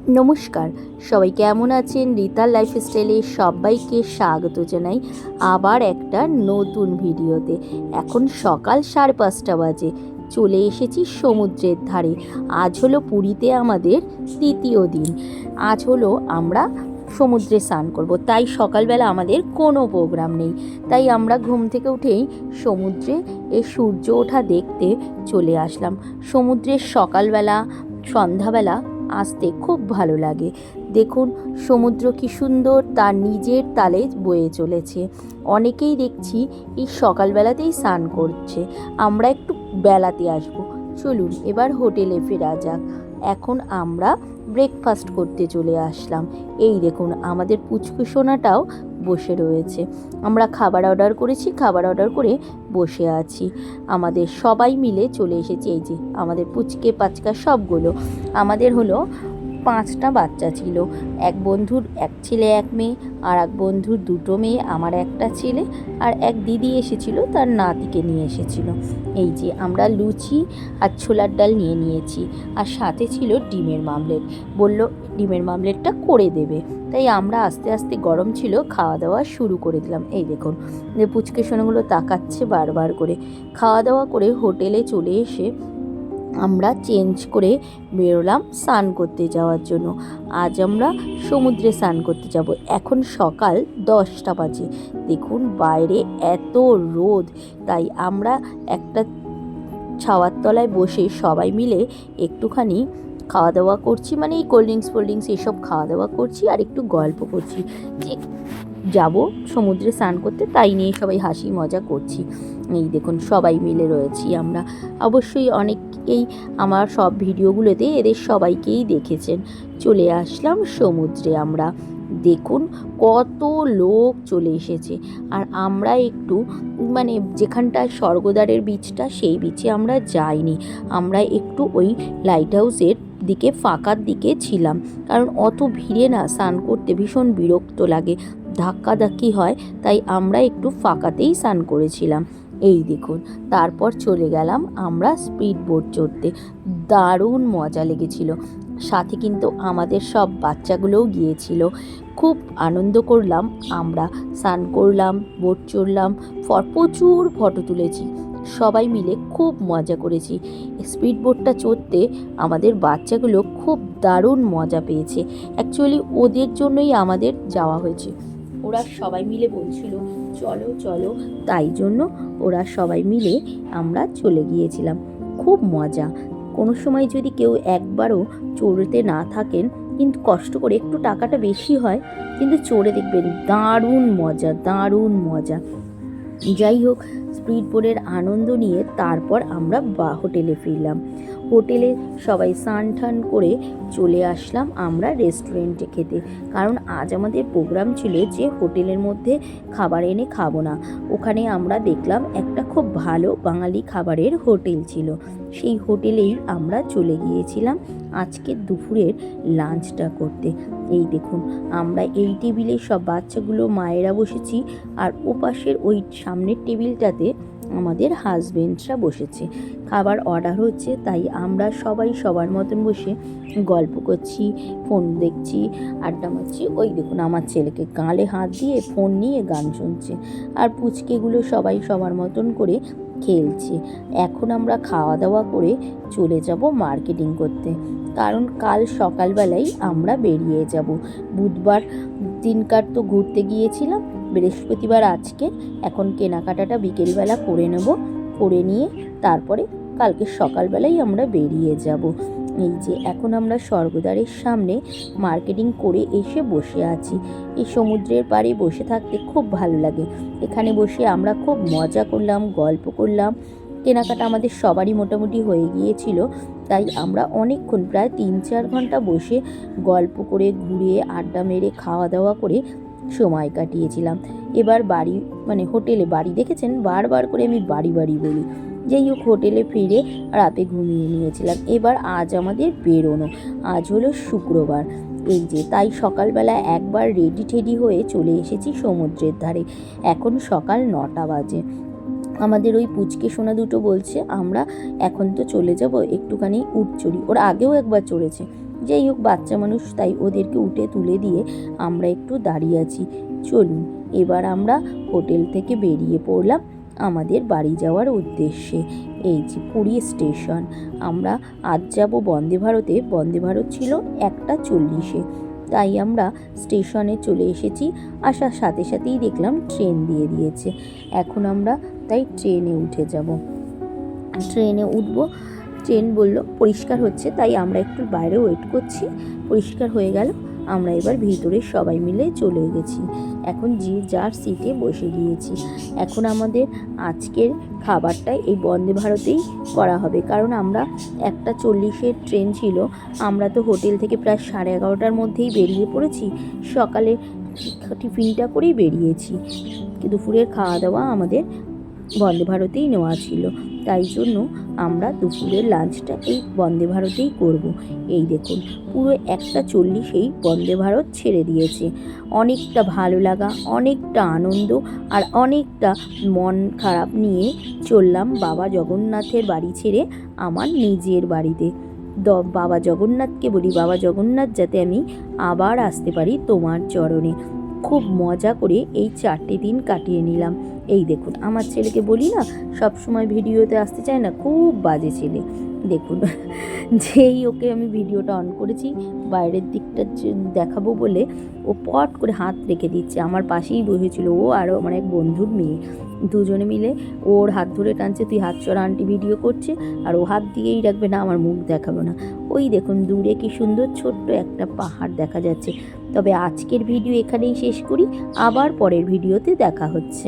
নমস্কার, সবাই কেমন আছেন? রিতার লাইফস্টাইলে সবাইকে স্বাগত জানাই আবার একটা নতুন ভিডিওতে। এখন সকাল 5:30 বাজে, চলে এসেছি সমুদ্রের ধারে। আজ হলো পুরীতে আমাদের তৃতীয় দিন। আজ হলো আমরা সমুদ্রে স্নান করব, তাই সকালবেলা আমাদের কোনো প্রোগ্রাম নেই। তাই আমরা ঘুম থেকে উঠেই সমুদ্রে সূর্য ওঠা দেখতে চলে আসলাম। সমুদ্রের সকালবেলা সন্ধ্যাবেলা আসতে খুব ভালো লাগে। দেখুন সমুদ্র কি সুন্দর তার নিজের তালে বয়ে চলেছে। অনেকেই দেখছি এই সকালবেলাতেই স্নান করছে। আমরা একটু বেলাতে আসব। চলুন এবার হোটেলে ফেরা যাক। এখন আমরা ব্রেকফাস্ট করতে চলে আসলাম। এই দেখুন আমাদের পুচকু সোনাটাও বসে রয়েছে। আমরা খাবার অর্ডার করেছি, খাবার অর্ডার করে বসে আছি। আমাদের সবাই মিলে চলে এসেছি। এই যে আমাদের পুচকে পাচকা সবগুলো। আমাদের হলো 5টা বাচ্চা ছিল। এক বন্ধুর এক ছেলে এক মেয়ে, আর এক বন্ধুর 2টো মেয়ে, আমার একটা ছেলে, আর এক দিদি এসেছিল তার নাতিকে নিয়ে এসেছিল। এই যে আমরা লুচি আর ছোলার ডাল নিয়ে নিয়েছি, আর সাথে ছিল ডিমের মামলেট। বলল ডিমের মামলেটটা করে দেবে, তাই আমরা আস্তে আস্তে গরম ছিল খাওয়া দাওয়া শুরু করে দিলাম। এই দেখুন যে পুচকে সোনাগুলো তাকাচ্ছে বারবার করে। খাওয়া দাওয়া করে হোটেলে চলে এসে আমরা চেঞ্জ করে বেরোলাম স্নান করতে যাওয়ার জন্য। আজ আমরা সমুদ্রে স্নান করতে যাব। এখন সকাল 10টা বাজে। দেখুন বাইরে এত রোদ, তাই আমরা একটা ছাওয়ার তলায় বসে সবাই মিলে একটুখানি খাওয়া দাওয়া করছি, মানে এই কোল্ড ড্রিঙ্কস এসব খাওয়া দাওয়া করছি আর একটু গল্প করছি যে যাব সমুদ্রে স্নান করতে, তাই নিয়ে সবাই হাসি মজা করছি। এই দেখুন সবাই মিলে রয়েছি আমরা। অবশ্যই অনেকেই আমার সব ভিডিওগুলোতে এদের সবাইকেই দেখেছেন। চলে আসলাম সমুদ্রে আমরা। দেখুন কত লোক চলে এসেছে। আর আমরা একটু মানে যেখানটায় স্বর্গদ্বারের বিচটা, সেই বিচে আমরা যাইনি। আমরা একটু ওই লাইট হাউসের দিকে ফাঁকার দিকে ছিলাম, কারণ অত ভিড়ে না স্নান করতে ভীষণ বিরক্ত লাগে, ধাক্কাধাক্কি হয়। তাই আমরা একটু ফাঁকাতেই স্নান করেছিলাম। এই দেখুন তারপর চলে গেলাম আমরা স্পিড বোট চড়তে। দারুণ মজা লেগেছিল। সাথে কিন্তু আমাদের সব বাচ্চাগুলোও গিয়েছিল। খুব আনন্দ করলাম আমরা, স্নান করলাম, বোট চড়লাম, প্রচুর ফটো তুলেছি। সবাই মিলে খুব মজা করেছি। স্পিড বোটটা চড়তে আমাদের বাচ্চাগুলো খুব দারুণ মজা পেয়েছে। অ্যাকচুয়ালি ওদের জন্যই আমাদের যাওয়া হয়েছে। ওরা সবাই মিলে বলছিল চলো চলো, তাই জন্য ওরা সবাই মিলে আমরা চলে গিয়েছিলাম। খুব মজা। কোনো সময় যদি কেউ একবারও চড়তে না থাকেন, কিন্তু কষ্ট করে একটু টাকাটা বেশি হয়, কিন্তু চড়ে দেখবেন দারুণ মজা, দারুণ মজা। যাই হোক, স্পিড বোটের আনন্দ নিয়ে তারপর আমরা হোটেলে ফিরলাম। হোটেলে সবাই স্নান টান করে চলে আসলাম আমরা রেস্টুরেন্টে খেতে, কারণ আজ আমাদের প্রোগ্রাম ছিল যে হোটেলের মধ্যে খাবার এনে খাবো না। ওখানে আমরা দেখলাম একটা খুব ভালো বাঙালি খাবারের হোটেল ছিল, সেই হোটেলেই আমরা চলে গিয়েছিলাম আজকে দুপুরের লাঞ্চটা করতে। এই দেখুন আমরা এই টেবিলে সব বাচ্চাগুলো মায়েরা বসেছি, আর ওপাশের ওই সামনের টেবিলটাতে আমাদের হাজবেন্ডরা বসেছে। খাবার অর্ডার হচ্ছে, তাই আমরা সবাই সবার মতন বসে গল্প করছি, ফোন দেখছি, আড্ডা মারছি। ওই দেখুন আমার ছেলেকে গালে হাত দিয়ে ফোন নিয়ে গান শুনছে, আর পুচকেগুলো সবাই সবার মতন করে খেলছে। এখন আমরা খাওয়া দাওয়া করে চলে যাব মার্কেটিং করতে, কারণ কাল সকালবেলাই আমরা বেরিয়ে যাব। বুধবার দিনকার তো ঘুরতে গিয়েছিলাম, বৃহস্পতিবার আজকে। এখন কেনাকাটাটা বিকেলবেলা করে নেব, করে নিয়ে তারপরে কালকে সকালবেলাই আমরা বেরিয়ে যাব। এই যে এখন আমরা স্বর্গদ্বারের সামনে মার্কেটিং করে এসে বসে আছি। এই সমুদ্রের পাড়ে বসে থাকতে খুব ভালো লাগে। এখানে বসে আমরা খুব মজা করলাম, গল্প করলাম। কেনাকাটা আমাদের সবারই মোটামুটি হয়ে গিয়েছিল, তাই আমরা অনেকক্ষণ প্রায় 3-4 ঘন্টা বসে গল্প করে, ঘুরে, আড্ডা মেরে, খাওয়া দাওয়া করে সময় কাটিয়েছিলাম। এবার বাড়ি মানে হোটেলে, বাড়ি দেখেছেন বারবার করে আমি বাড়ি বাড়ি বলি। যাই হোক, হোটেলে ফিরে রাতে ঘুমিয়ে নিয়েছিলাম। এবার আজ আমাদের বেরোনো। আজ হলো শুক্রবার। এই যে তাই সকালবেলা একবার রেডি টেডি হয়ে চলে এসেছি সমুদ্রের ধারে। এখন সকাল 9টা বাজে। আমাদের ওই পুচকে সোনা দুটো বলছে আমরা এখন তো চলে যাব, একটুখানি উট চড়ি। ওরা আগেও একবার চড়েছে, যাই হোক বাচ্চা মানুষ, তাই ওদেরকে উঠে তুলে দিয়ে আমরা একটু দাঁড়িয়ে আছি। চলুন এবার আমরা হোটেল থেকে বেরিয়ে পড়লাম আমাদের বাড়ি যাওয়ার উদ্দেশ্যে। এই যে পুরী স্টেশন, আমরা আজ যাব বন্দে ভারতে। বন্দে ভারত ছিল 1:40-এ, তাই আমরা স্টেশনে চলে এসেছি। আসার সাথে সাথেই দেখলাম ট্রেন দিয়ে দিয়েছে। এখন আমরা তাই ট্রেনে উঠে যাব, ট্রেনে উঠবো। ট্রেন বলল পরিষ্কার হচ্ছে, তাই আমরা একটু বাইরে ওয়েট করছি। পরিষ্কার হয়ে গেল, আমরা এবার ভিতরে সবাই মিলে চলে গেছি। এখন যে যার সিটে বসে গিয়েছি। এখন আমাদের আজকের খাবারটা এই বন্দে ভারতেই করা হবে, কারণ আমরা 1:40-এর ট্রেন ছিল। আমরা তো হোটেল থেকে প্রায় 11:30টার মধ্যেই বেরিয়ে পড়েছি। সকালে টিফিনটা করেই বেরিয়েছি, দুপুরের খাওয়া দাওয়া আমাদের বন্দে ভারতেই নেওয়া ছিল, তাই জন্য আমরা দুপুরের লাঞ্চটা এই বন্দে ভারতেই করব। এই দেখুন পুরো 1:40-এই বন্দে ভারত ছেড়ে দিয়েছে। অনেকটা ভালো লাগা, অনেকটা আনন্দ আর অনেকটা মন খারাপ নিয়ে চললাম বাবা জগন্নাথের বাড়ি ছেড়ে আমার নিজের বাড়িতে। বাবা জগন্নাথকে বলি, বাবা জগন্নাথ যাতে আমি আবার আসতে পারি তোমার চরণে। খুব মজা করে এই 4টে দিন কাটিয়ে নিলাম। এই দেখুন আমার ছেলেকে বলি না সব সময় ভিডিওতে আসতে চায় না, খুব বাজে ছেলে। দেখুন যেই ওকে আমি ভিডিওটা অন করেছি বাইরের দিকটা দেখাবো বলে, ও পট করে হাত রেখে দিচ্ছে। আমার পাশেই বসেছিল ও আর আমার এক বন্ধুর মেয়ে, দুজনে মিলে ওর হাত ধরে টানছে, তুই হাত চড়া আন্টি ভিডিও করছে, আর ও হাত দিয়েই রাখবে না, আমার মুখ দেখাবো না। ওই দেখুন দূরে কি সুন্দর ছোট্ট একটা পাহাড় দেখা যাচ্ছে। তবে আজকের ভিডিও এখানেই শেষ করি, আবার পরের ভিডিওতে দেখা হচ্ছে।